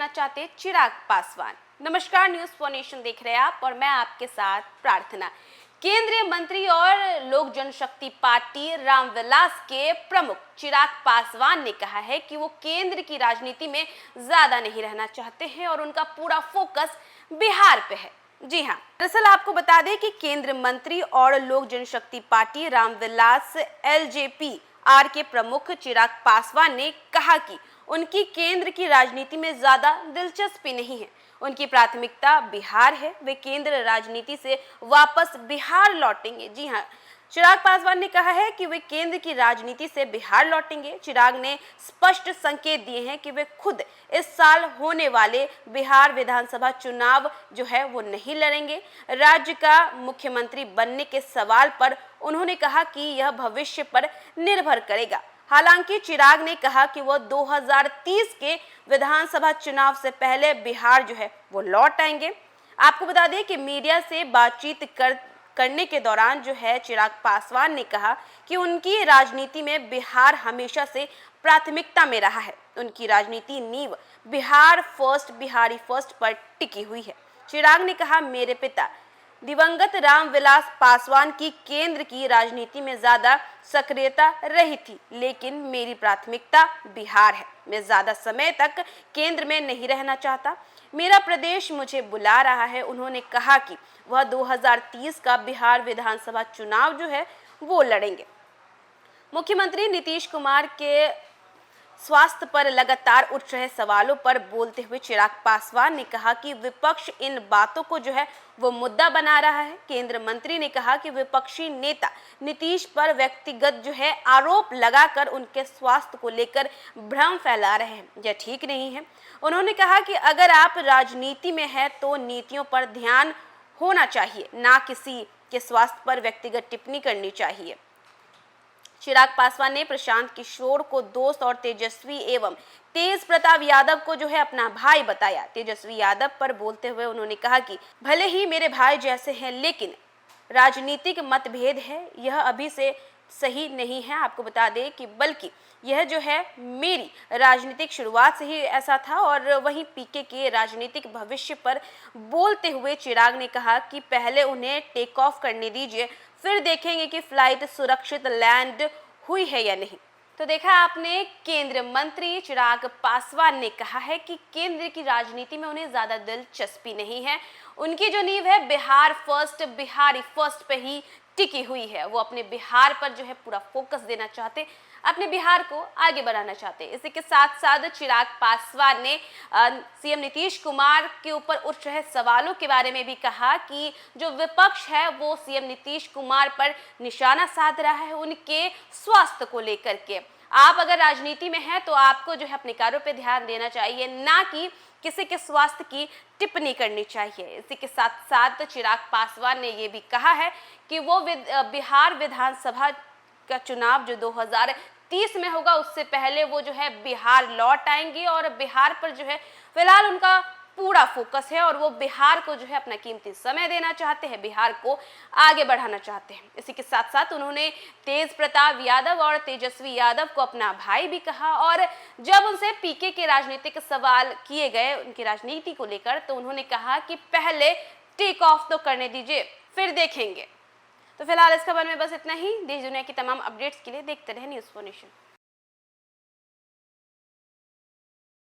चाहते चिराग पासवान। नमस्कार, news for nation देख रहे हैं आप और मैं आपके साथ प्रार्थना। केंद्रीय मंत्री और लोक जनशक्ति पार्टी रामविलास के प्रमुख चिराग पासवान ने कहा है कि वो केंद्र की राजनीति में ज्यादा नहीं रहना चाहते हैं और उनका पूरा फोकस बिहार पे है। जी हाँ, दरअसल आपको बता दें कि केंद्रीय मंत्री और लोक जनशक्ति पार्टी रामविलास एलजेपी आर के प्रमुख चिराग पासवान ने कहा कि उनकी केंद्र की राजनीति में ज्यादा दिलचस्पी नहीं है। उनकी प्राथमिकता बिहार है। वे केंद्र राजनीति से वापस बिहार लौटेंगे। जी हाँ, चिराग पासवान ने कहा है कि वे केंद्र की राजनीति से बिहार लौटेंगे। चिराग ने स्पष्ट संकेत दिए हैं कि वे खुद इस साल होने वाले बिहार विधानसभा चुनाव जो है वो नहीं लड़ेंगे। राज्य का मुख्यमंत्री बनने के सवाल पर उन्होंने कहा कि यह भविष्य पर निर्भर करेगा। हालांकि चिराग ने कहा कि वह 2030 के विधानसभा चुनाव से पहले बिहार जो है वो लौट आएंगे। आपको बता दें कि मीडिया से बातचीत करने के दौरान जो है चिराग पासवान ने कहा कि उनकी राजनीति में बिहार हमेशा से प्राथमिकता में रहा है। उनकी राजनीति नींव बिहार फर्स्ट, बिहारी फर्स्ट पर टिकी हुई है। चिराग ने कहा, मेरे पिता दिवंगत रामविलास पासवान की केंद्र की राजनीति में ज्यादा सक्रियता रही थी, लेकिन मेरी प्राथमिकता बिहार है। मैं ज्यादा समय तक केंद्र में नहीं रहना चाहता। मेरा प्रदेश मुझे बुला रहा है। उन्होंने कहा कि वह 2030 का बिहार विधानसभा चुनाव जो है वो लड़ेंगे। मुख्यमंत्री नीतीश कुमार के स्वास्थ्य पर लगातार उठ रहे सवालों पर बोलते हुए चिराग पासवान ने कहा कि विपक्ष इन बातों को जो है वो मुद्दा बना रहा है। केंद्रीय मंत्री ने कहा कि विपक्षी नेता नीतीश पर व्यक्तिगत जो है आरोप लगाकर उनके स्वास्थ्य को लेकर भ्रम फैला रहे हैं, यह ठीक नहीं है। उन्होंने कहा कि अगर आप राजनीति में हैं तो नीतियों पर ध्यान होना चाहिए, ना किसी के स्वास्थ्य पर व्यक्तिगत टिप्पणी करनी चाहिए। चिराग पासवान ने प्रशांत किशोर को दोस्त और तेजस्वी एवं तेज प्रताप यादव को जो है अपना भाई बताया। तेजस्वी यादव पर बोलते हुए उन्होंने कहा कि भले ही मेरे भाई जैसे हैं, लेकिन राजनीतिक मतभेद है, यह अभी से सही नहीं है। आपको बता दें कि बल्कि यह जो है मेरी राजनीतिक शुरुआत से ही ऐसा था। और वहीं पीके के राजनीतिक भविष्य पर बोलते हुए चिराग ने कहा कि पहले उन्हें टेक ऑफ करने दीजिए, फिर देखेंगे कि फ्लाइट सुरक्षित लैंड हुई है या नहीं। तो देखा आपने, केंद्रीय मंत्री चिराग पासवान ने कहा है कि केंद्र की राजनीति में उन्हें ज्यादा दिलचस्पी नहीं है। उनकी जो नींव है बिहार फर्स्ट, बिहारी फर्स्ट पे ही टिकी हुई है। वो अपने बिहार पर जो है पूरा फोकस देना चाहते, अपने बिहार को आगे बढ़ाना चाहते। इसी के साथ साथ चिराग पासवान ने सीएम नीतीश कुमार के ऊपर उठ रहे सवालों के बारे में भी कहा कि जो विपक्ष है वो सीएम नीतीश कुमार पर निशाना साध रहा है उनके स्वास्थ्य को लेकर के। आप अगर राजनीति में हैं तो आपको जो है अपने कार्यों पे ध्यान देना चाहिए, ना कि किसी के स्वास्थ्य की टिप्पणी करनी चाहिए। इसी के साथ साथ चिराग पासवान ने ये भी कहा है कि वो बिहार विधानसभा का चुनाव जो 2030 में होगा उससे पहले वो जो है बिहार लौट आएंगे और बिहार पर जो है फिलहाल उनका पूरा फोकस है और वो बिहार को जो है अपना कीमती समय देना चाहते हैं, बिहार को आगे बढ़ाना चाहते हैं। इसी के साथ साथ उन्होंने तेज प्रताप यादव और तेजस्वी यादव को अपना भाई भी कहा और जब उनसे पीके के राजनीतिक सवाल किए गए उनकी राजनीति को लेकर तो उन्होंने कहा कि पहले टेक ऑफ तो करने दीजिए, फिर देखेंगे। तो फिलहाल इस खबर में बस इतना ही। देश दुनिया की तमाम अपडेट्स के लिए देखते रहे न्यूज़ फॉर नेशन।